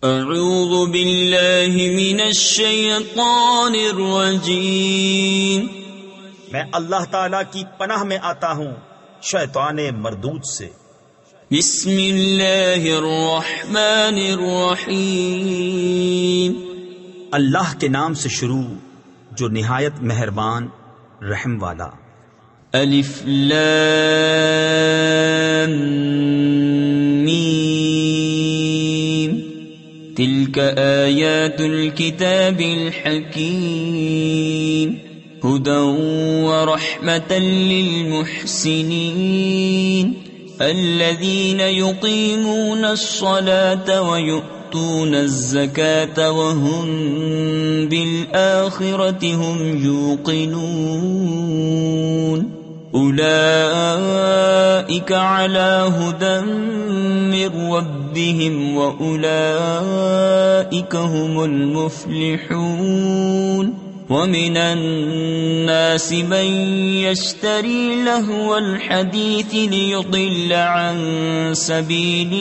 اعوذ باللہ من الشیطان الرجیم، میں اللہ تعالی کی پناہ میں آتا ہوں شیطان مردود سے۔ بسم اللہ الرحمن الرحیم، اللہ کے نام سے شروع جو نہایت مہربان رحم والا۔ الف لام میم، تلک آیات الكتاب الحکیم، ہدی ورحمة للمحسنین الذین یقیمون الصلاة ویؤتون الزکاة وهم بالآخرة هم یوقنون اولئک علی ہدی من ربهم واولئک هم المفلحون ومن الناس من يشتري لهو الحديث ليضل عن سبيل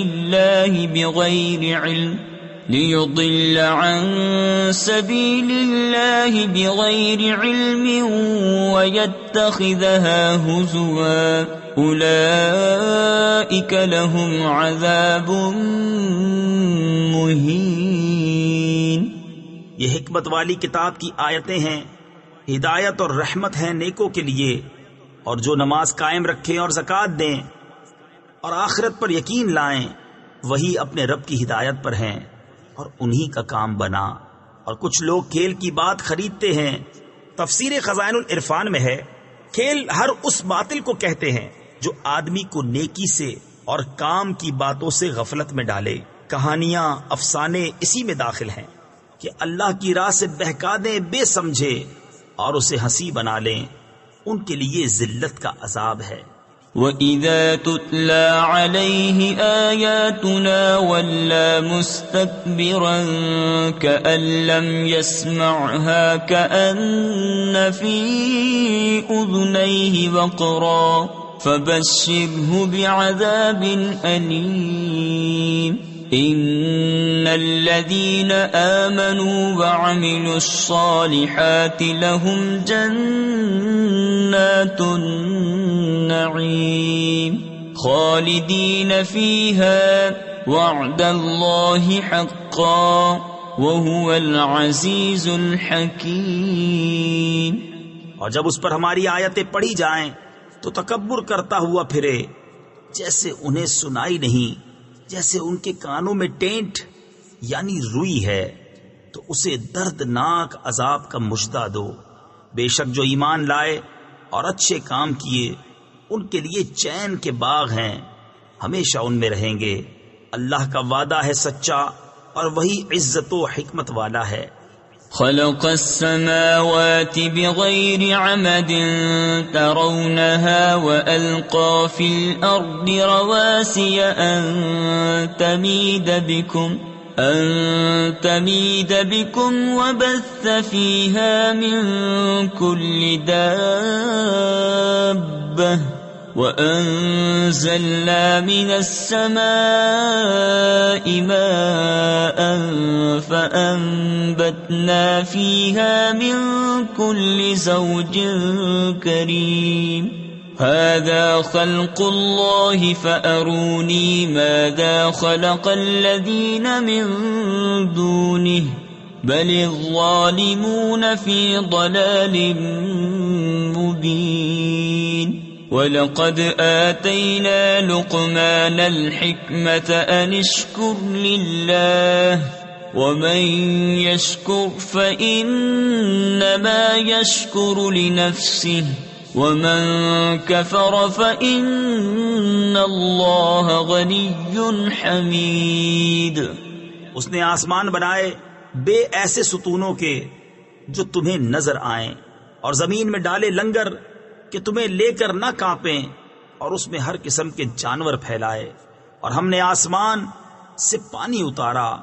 الله بغير علم ويتخذها هزوا أولئك لهم عذاب مهين۔ یہ حکمت والی کتاب کی آیتیں ہیں، ہدایت اور رحمت ہیں نیکوں کے لیے، اور جو نماز قائم رکھیں اور زکوٰۃ دیں اور آخرت پر یقین لائیں وہی اپنے رب کی ہدایت پر ہیں اور انہی کا کام بنا۔ اور کچھ لوگ کھیل کی بات خریدتے ہیں۔ تفسیر خزائن العرفان میں ہے، کھیل ہر اس باطل کو کہتے ہیں جو آدمی کو نیکی سے اور کام کی باتوں سے غفلت میں ڈالے۔ کہانیاں، افسانے اسی میں داخل ہیں کہ اللہ کی راہ سے بہکا دیں بے سمجھے اور اسے ہنسی بنا لیں، ان کے لیے ذلت کا عذاب ہے۔ وَإِذَا تُتْلَى عَلَيْهِ آيَاتُنَا وَلَّى مُسْتَكْبِرًا كَأَن لَّمْ يَسْمَعْهَا كَأَنَّ فِي أُذُنَيْهِ وَقْرًا فَبَشِّرْهُ بِعَذَابٍ أَلِيمٍ۔ ان الذين آمنوا وعملوا الصالحات لهم جنات النعيم خالدين فيها وعد الله حقا وهو العزيز الحكيم۔ اور جب اس پر ہماری آیتیں پڑھی جائیں تو تکبر کرتا ہوا پھرے، جیسے انہیں سنائی نہیں، جیسے ان کے کانوں میں ٹینٹ یعنی روئی ہے، تو اسے دردناک عذاب کا مژدہ دو۔ بے شک جو ایمان لائے اور اچھے کام کیے ان کے لیے چین کے باغ ہیں، ہمیشہ ان میں رہیں گے۔ اللہ کا وعدہ ہے سچا اور وہی عزت و حکمت والا ہے۔ خلق السماوات بغير عمد ترونها وألقى في الأرض رواسي أن تميد بكم وبث فيها من كل دابة وأنزلنا من السماء ماء فأنبتنا فيها من كل زوج كريم هذا خلق الله فأروني ماذا خلق الذين من دونه بل الظالمون في ضلال مبين۔ وَلَقَدْ آتَيْنَا لُقْمَانَ الْحِكْمَةَ أَنِ اشْكُرْ لِلَّهِ وَمَنْ يَشْكُرْ فَإِنَّمَا يَشْكُرُ لِنَفْسِهِ وَمَنْ كَفَرَ فَإِنَّ اللَّهَ غَنِيٌّ حَمِيدٌ۔ اس نے آسمان بنائے بے ایسے ستونوں کے جو تمہیں نظر آئیں، اور زمین میں ڈالے لنگر کہ تمہیں لے کر نہ کانپیں، اور اس میں ہر قسم کے جانور پھیلائے، اور ہم نے آسمان سے پانی اتارا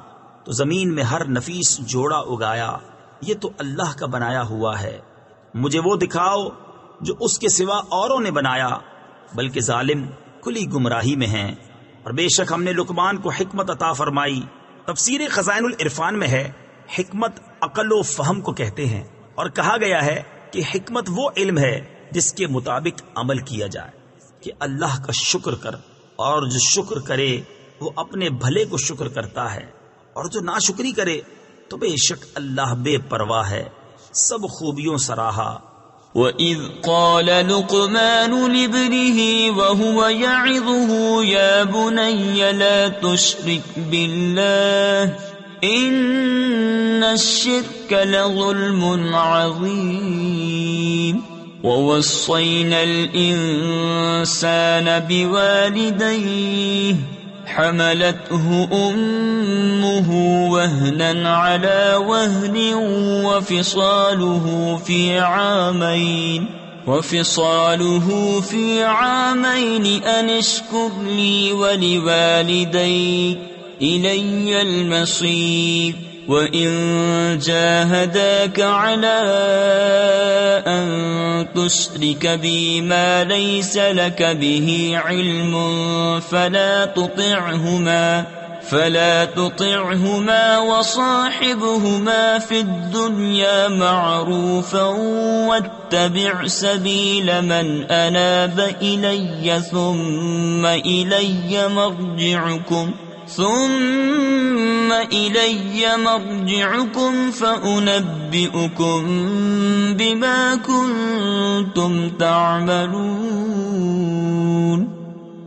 تو زمین میں ہر نفیس جوڑا اگایا۔ یہ تو اللہ کا بنایا ہوا ہے، مجھے وہ دکھاؤ جو اس کے سوا اوروں نے بنایا، بلکہ ظالم کھلی گمراہی میں ہیں۔ اور بے شک ہم نے لقمان کو حکمت عطا فرمائی تفسیر خزائن العرفان میں ہے حکمت عقل و فہم کو کہتے ہیں، اور کہا گیا ہے کہ حکمت وہ علم ہے جس کے مطابق عمل کیا جائے کہ اللہ کا شکر کر، اور جو شکر کرے وہ اپنے بھلے کو شکر کرتا ہے، اور جو ناشکری کرے تو بے شک اللہ بے پرواہ ہے، سب خوبیوں سراہا۔ وَإِذْ قَالَ لُقْمَانُ لِابْنِهِ وَهُوَ يَعِظُهُ يَا بُنَيَّ لَا تُشْرِكْ بِاللَّهِ إِنَّ الشِّرْكَ لَظُلْمٌ عَظِيمٌ وَوَصَّيْنَا الْإِنسَانَ بِوَالِدَيْهِ حملته أمه وهنا على وهن وفصاله في عامين أن اشكر لي ولوالديك إلي المصير وإن جاهداك على أن تشرك بي ما ليس لك به علم فلا تطعهما وصاحبهما في الدنيا معروفا واتبع سبيل من أناب إلي ثم إلي مرجعكم فأنبئكم بما كنتم تعملون۔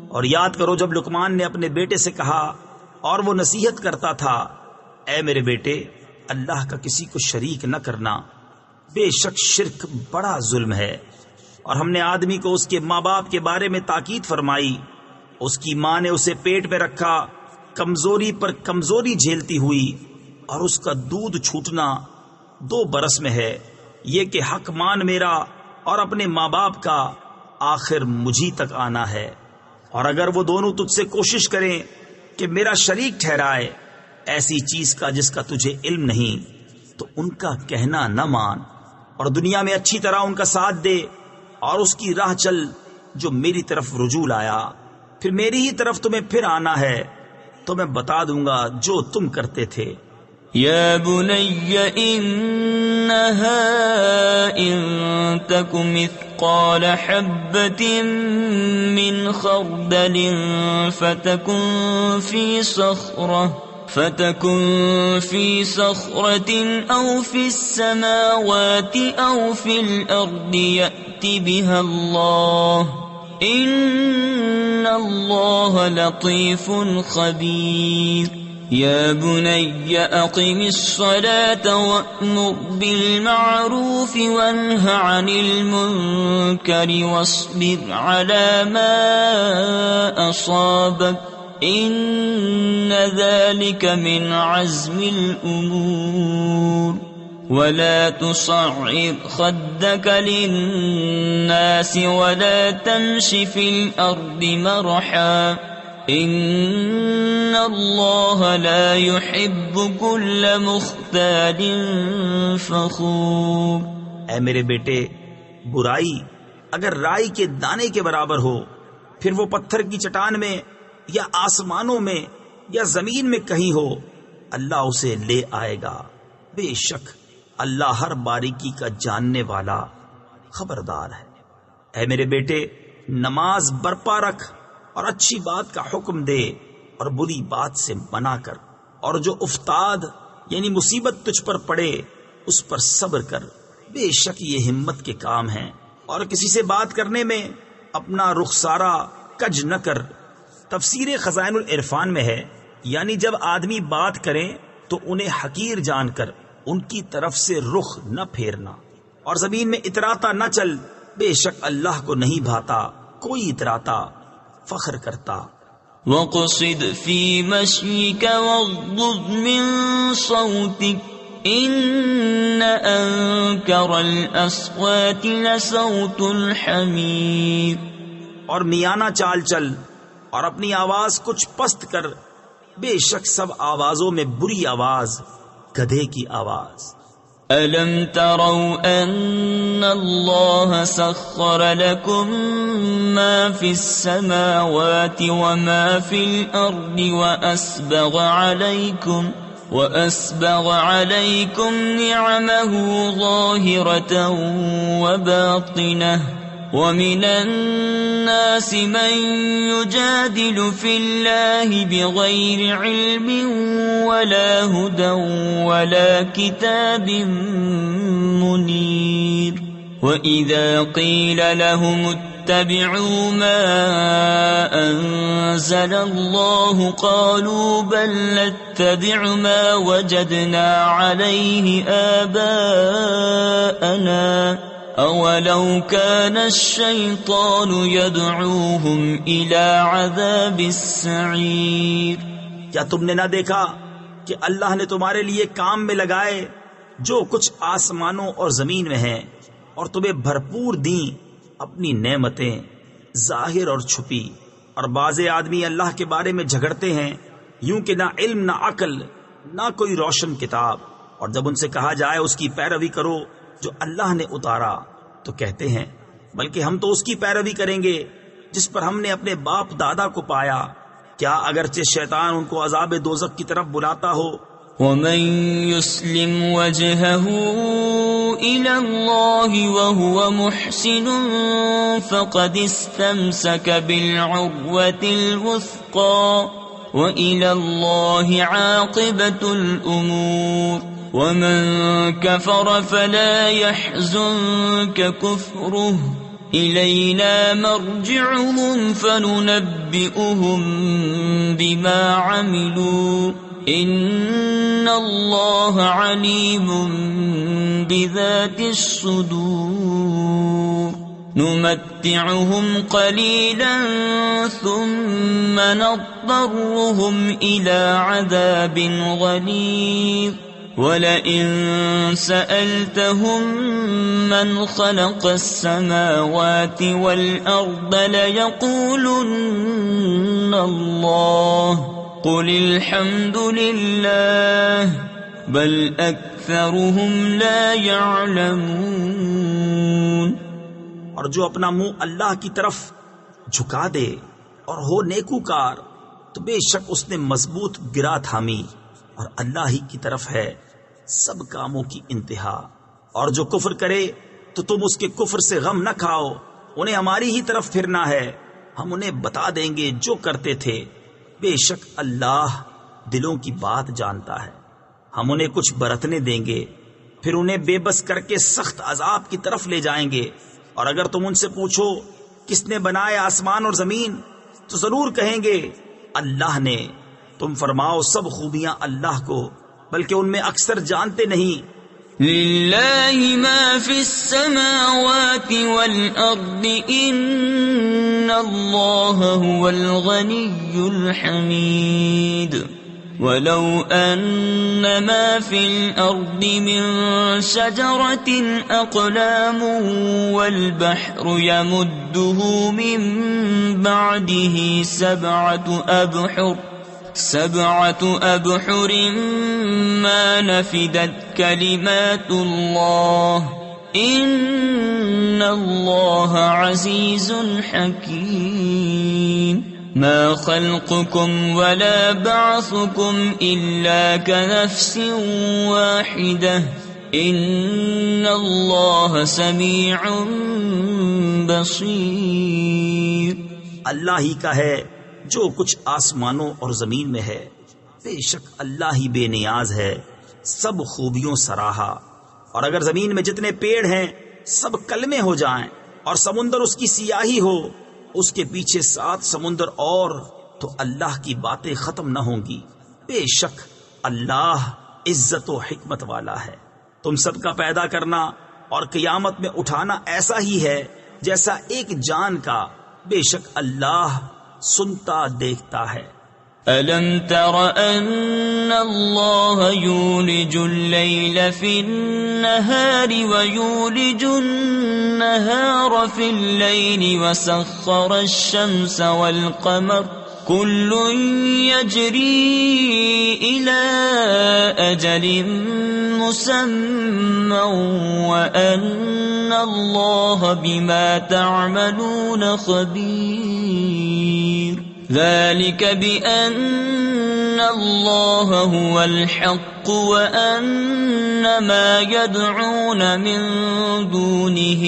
اور یاد کرو جب لقمان نے اپنے بیٹے سے کہا اور وہ نصیحت کرتا تھا، اے میرے بیٹے اللہ کا کسی کو شریک نہ کرنا، بے شک شرک بڑا ظلم ہے۔ اور ہم نے آدمی کو اس کے ماں باپ کے بارے میں تاکید فرمائی، اس کی ماں نے اسے پیٹ میں رکھا، کمزوری پر کمزوری جھیلتی ہوئی، اور اس کا دودھ چھوٹنا 2 برس میں ہے، یہ کہ حق مان میرا اور اپنے ماں باپ کا، آخر مجھی تک آنا ہے۔ اور اگر وہ دونوں تجھ سے کوشش کریں کہ میرا شریک ٹھہرائے ایسی چیز کا جس کا تجھے علم نہیں، تو ان کا کہنا نہ مان، اور دنیا میں اچھی طرح ان کا ساتھ دے، اور اس کی راہ چل جو میری طرف رجوع لایا، پھر میری ہی طرف تمہیں پھر آنا ہے تو میں بتا دوں گا جو تم کرتے تھے۔ یا بنی انہا ان تک مثقال حبۃ من خردل فتكن في صخرة أو في السماوات أو في الأرض يأت بها الله إن الله لطيف خبير يا بني أقم الصلاة وأمر بالمعروف وانه عن المنكر واصبر على ما أصابك إن ذلك من عزم الأمور ولا تصعر خدك للناس ولا تمش في الأرض مرحا إن الله لا يحب كل مختال فخور۔ اے میرے بیٹے، برائی اگر رائی کے دانے کے برابر ہو، پھر وہ پتھر کی چٹان میں یا آسمانوں میں یا زمین میں کہیں ہو، اللہ اسے لے آئے گا۔ بے شک اللہ ہر باریکی کا جاننے والا خبردار ہے۔ اے میرے بیٹے، نماز برپا رکھ اور اچھی بات کا حکم دے اور بری بات سے منع کر، اور جو افتاد یعنی مصیبت تجھ پر پڑے اس پر صبر کر، بے شک یہ ہمت کے کام ہیں۔ اور کسی سے بات کرنے میں اپنا رخسارہ کج نہ کر۔ تفسیر خزائن العرفان میں ہے یعنی جب آدمی بات کریں تو انہیں حقیر جان کر ان کی طرف سے رخ نہ پھیرنا، اور زمین میں اتراتا نہ چل، بے شک اللہ کو نہیں بھاتا کوئی اتراتا فخر کرتا۔ وَقْصِدْ فِي مَشْيِكَ وَاغْضُضْ مِنْ صَوْتِكَ إِنَّ أَنْكَرَ الْأَصْوَاتِ لَصَوْتُ الْحَمِيرِ۔ اور میانہ چال چل اور اپنی آواز کچھ پست کر، بے شک سب آوازوں میں بری آواز گدھے کی آواز۔ ألم تروا أن الله سخر لكم ما في السماوات وما في الأرض وأسبغ عليكم نعمه ظاهرة وباطنة ومن الناس من يجادل في الله بغير علم ولا هدى ولا كتاب منير وإذا قيل لهم اتبعوا ما أنزل الله قالوا بل نتبع ما وجدنا عليه آباءنا أولو كان الشيطان يدعوهم إلى عذاب السعير. کیا تم نے نہ دیکھا کہ اللہ نے تمہارے لیے کام میں لگائے جو کچھ آسمانوں اور زمین میں ہیں اور تمہیں بھرپور دیں اپنی نعمتیں ظاہر اور چھپی، اور بعض آدمی اللہ کے بارے میں جھگڑتے ہیں یوں کہ نہ علم نہ عقل نہ کوئی روشن کتاب، اور جب ان سے کہا جائے اس کی پیروی کرو جو اللہ نے اتارا تو کہتے ہیں بلکہ ہم تو اس کی پیروی کریں گے جس پر ہم نے اپنے باپ دادا کو پایا، کیا اگرچہ شیطان ان کو عذاب دوزخ کی طرف بلاتا ہو. ومن يسلم وجهه إلى الله وهو محسن فقد استمسك بالعروة الوثقى وإلى الله عاقبة الأمور. ومن كفر فلا يحزنك كفره إلينا مرجعهم فننبئهم بما عملوا إن الله عليم بذات الصدور. نمتعهم قليلا ثم نضطرهم إلى عذاب غليظ. وَلَئِن سَأَلْتَهُم مَّنْ خَلَقَ السَّمَاوَاتِ وَالْأَرْضَ لَيَقُولُنَّ اللَّهُ قُلِ الْحَمْدُ لِلَّهِ بَلْ أَكْثَرُهُمْ لَا يَعْلَمُونَ. اور جو اپنا منہ اللہ کی طرف جھکا دے اور ہو نیکوکار تو بے شک اس نے مضبوط گرا تھامی، اور اللہ ہی کی طرف ہے سب کاموں کی انتہا. اور جو کفر کرے تو تم اس کے کفر سے غم نہ کھاؤ، انہیں ہماری ہی طرف پھرنا ہے، ہم انہیں بتا دیں گے جو کرتے تھے، بے شک اللہ دلوں کی بات جانتا ہے. ہم انہیں کچھ برتنے دیں گے پھر انہیں بے بس کر کے سخت عذاب کی طرف لے جائیں گے. اور اگر تم ان سے پوچھو کس نے بنائے آسمان اور زمین تو ضرور کہیں گے اللہ نے. تم فرماؤ سب خوبیاں اللہ کو، بلکہ ان میں اکثر جانتے نہیں. للہ ما فی السماوات والارض ان اللہ هو الغنی الحمید. ولو ان ما فی الارض من شجرة اقلام والبحر يمده من بعده سبعة أبحر ما نفدت كلمات الله إن الله عزيز حكيم. ما خلقكم ولا بعثكم إلا كنفس واحدة إن الله سميع بصير. اللہ ہی کا ہے جو کچھ آسمانوں اور زمین میں ہے، بے شک اللہ ہی بے نیاز ہے، سب خوبیوں سراہا. اور اگر زمین میں جتنے پیڑ ہیں سب کلمے ہو جائیں اور سمندر اس کی سیاہی ہو، اس کے پیچھے 7 سمندر اور، تو اللہ کی باتیں ختم نہ ہوں گی. بے شک اللہ عزت و حکمت والا ہے. تم سب کا پیدا کرنا اور قیامت میں اٹھانا ایسا ہی ہے جیسا ایک جان کا، بے شک اللہ سنتا دیکھتا ہے. أَلَمْ تَرَ أَنَّ اللَّهَ يُولِجُ اللَّيْلَ فِي النَّهَارِ وَيُولِجُ النَّهَارَ فِي اللَّيْلِ وَسَخَّرَ الشَّمْسَ وَالْقَمَرَ كُلٌّ يَجْرِي إِلَى أَجَلٍ مسمى وأن الله بما تعملون خبير ذلك بأن الله هو الحق وأن ما يدعون من دونه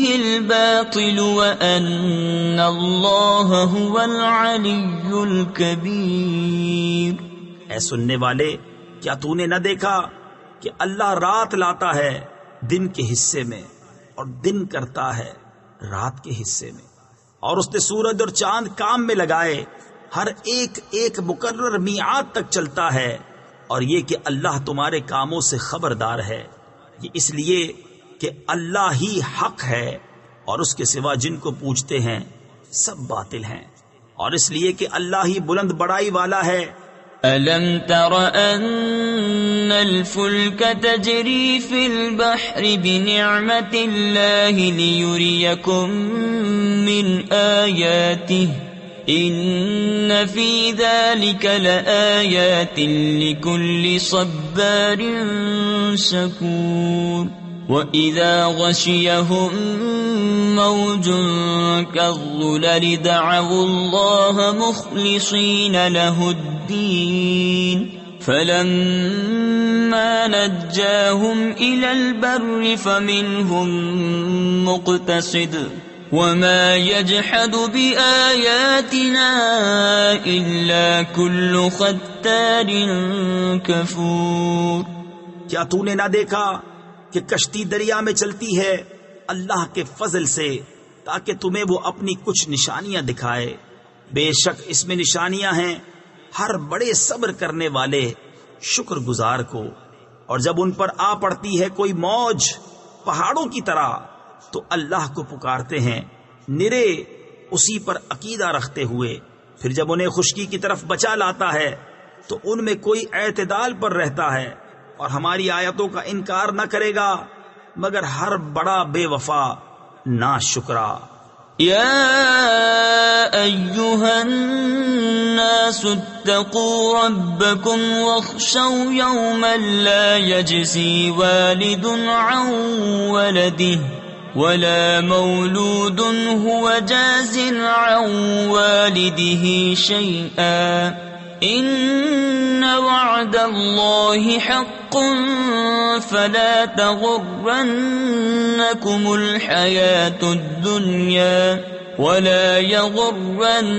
الباطل وأن الله هو العلي الكبير۔ اے سننے والے، کیا تو نے نہ دیکھا کہ اللہ رات لاتا ہے دن کے حصے میں اور دن کرتا ہے رات کے حصے میں، اور اس نے سورج اور چاند کام میں لگائے، ہر ایک ایک مقرر میعاد تک چلتا ہے، اور یہ کہ اللہ تمہارے کاموں سے خبردار ہے۔ یہ اس لیے کہ اللہ ہی حق ہے اور اس کے سوا جن کو پوجتے ہیں سب باطل ہیں، اور اس لیے کہ اللہ ہی بلند بڑائی والا ہے۔ أَلَمْ تَرَ أَنَّ الْفُلْكَ تَجْرِي فِي الْبَحْرِ بِنِعْمَةِ اللَّهِ لِيُرِيَكُم مِّنْ آيَاتِهِ إِنَّ فِي ذَلِكَ لَآيَاتٍ لِكُلِّ صَبَّارٍ شَكُورٍ وَإِذَا غَشِيَهُم مَّوْجٌ كَالظُّلَلِ دَعَوُا اللَّهَ مُخْلِصِينَ لَهُ الدِّينَ فَلَمَّا نَجَّاهُمْ إِلَى الْبَرِّ فَمِنْهُم مُّقْتَصِدٌ وَمَا يَجْحَدُ بِآيَاتِنَا إِلَّا كُلُّ خَتَّارٍ كَفُورٍ۔ کیا تو نے نہ دیکھا کہ کشتی دریا میں چلتی ہے اللہ کے فضل سے تاکہ تمہیں وہ اپنی کچھ نشانیاں دکھائے؟ بے شک اس میں نشانیاں ہیں ہر بڑے صبر کرنے والے شکر گزار کو، اور جب ان پر آ پڑتی ہے کوئی موج پہاڑوں کی طرح تو اللہ کو پکارتے ہیں نرے اسی پر عقیدہ رکھتے ہوئے، پھر جب انہیں خشکی کی طرف بچا لاتا ہے تو ان میں کوئی اعتدال پر رہتا ہے، اور ہماری آیتوں کا انکار نہ کرے گا مگر ہر بڑا بے وفا ناشکرا۔ یا ایھا الناس اتقوا ربکم واخشوا یوما لا یجزی والد عن ولده ولا مولود هو جاز عن والده شیئا ان وعد الله حق فلا تغرنكم الحياة الدنيا ولا يغرنكم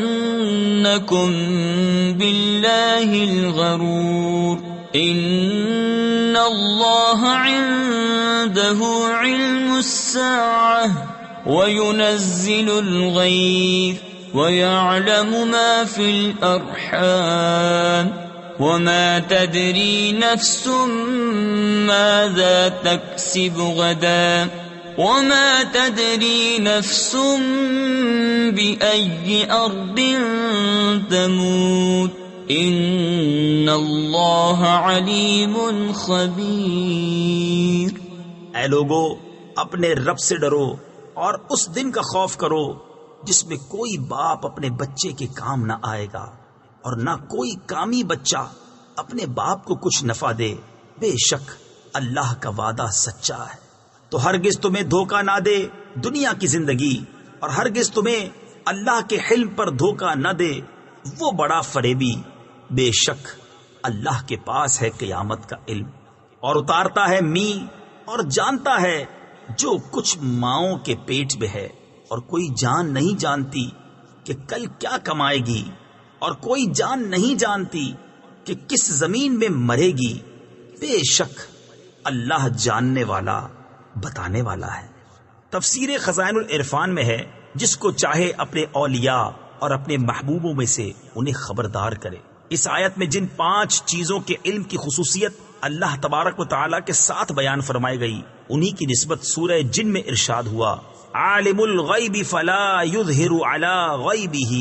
بالله الغرور ان الله عنده علم الساعة وينزل الغيث وَيَعْلَمُ مَا فِي الْأَرْحَامِ وَمَا تَدْرِي نَفْسٌ مَاذَا تَكْسِبُ غَدًا وَمَا تَدْرِي نَفْسٌ بِأَيِّ أَرْضٍ تَمُوتُ إِنَّ اللَّهَ عَلِيمٌ خَبِيرٌ۔ اے لوگو، اپنے رب سے ڈرو اور اس دن کا خوف کرو جس میں کوئی باپ اپنے بچے کے کام نہ آئے گا اور نہ کوئی کامی بچہ اپنے باپ کو کچھ نفع دے۔ بے شک اللہ کا وعدہ سچا ہے، تو ہرگز تمہیں دھوکہ نہ دے دنیا کی زندگی، اور ہرگز تمہیں اللہ کے حلم پر دھوکہ نہ دے وہ بڑا فریبی۔ بے شک اللہ کے پاس ہے قیامت کا علم، اور اتارتا ہے می اور جانتا ہے جو کچھ ماؤں کے پیٹ میں ہے، اور کوئی جان نہیں جانتی کہ کل کیا کمائے گی، اور کوئی جان نہیں جانتی کہ کس زمین میں مرے گی۔ بے شک اللہ جاننے والا بتانے والا ہے۔ تفسیر خزائن العرفان میں ہے جس کو چاہے اپنے اولیاء اور اپنے محبوبوں میں سے انہیں خبردار کرے۔ اس آیت میں جن 5 چیزوں کے علم کی خصوصیت اللہ تبارک و تعالیٰ کے ساتھ بیان فرمائی گئی، انہی کی نسبت سورہ جن میں ارشاد ہوا عالم الغیب فلا یظہر علی غیبہ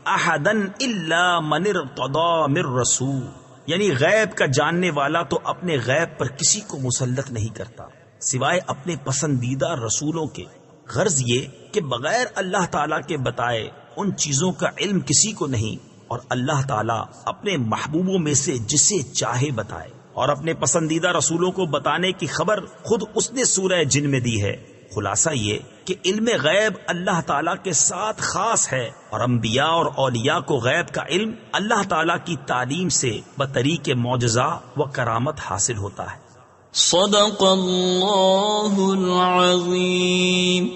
احدا الا من ارتضی من رسول، یعنی غیب کا جاننے والا تو اپنے غیب پر کسی کو مسلط نہیں کرتا سوائے اپنے پسندیدہ رسولوں کے۔ غرض یہ کہ بغیر اللہ تعالیٰ کے بتائے ان چیزوں کا علم کسی کو نہیں، اور اللہ تعالیٰ اپنے محبوبوں میں سے جسے چاہے بتائے، اور اپنے پسندیدہ رسولوں کو بتانے کی خبر خود اس نے سورہ جن میں دی ہے۔ خلاصہ یہ کہ علم غیب اللہ تعالیٰ کے ساتھ خاص ہے، اور انبیاء اور اولیاء کو غیب کا علم اللہ تعالیٰ کی تعلیم سے بطریق معجزہ و کرامت حاصل ہوتا ہے۔ صدق اللہ العظیم۔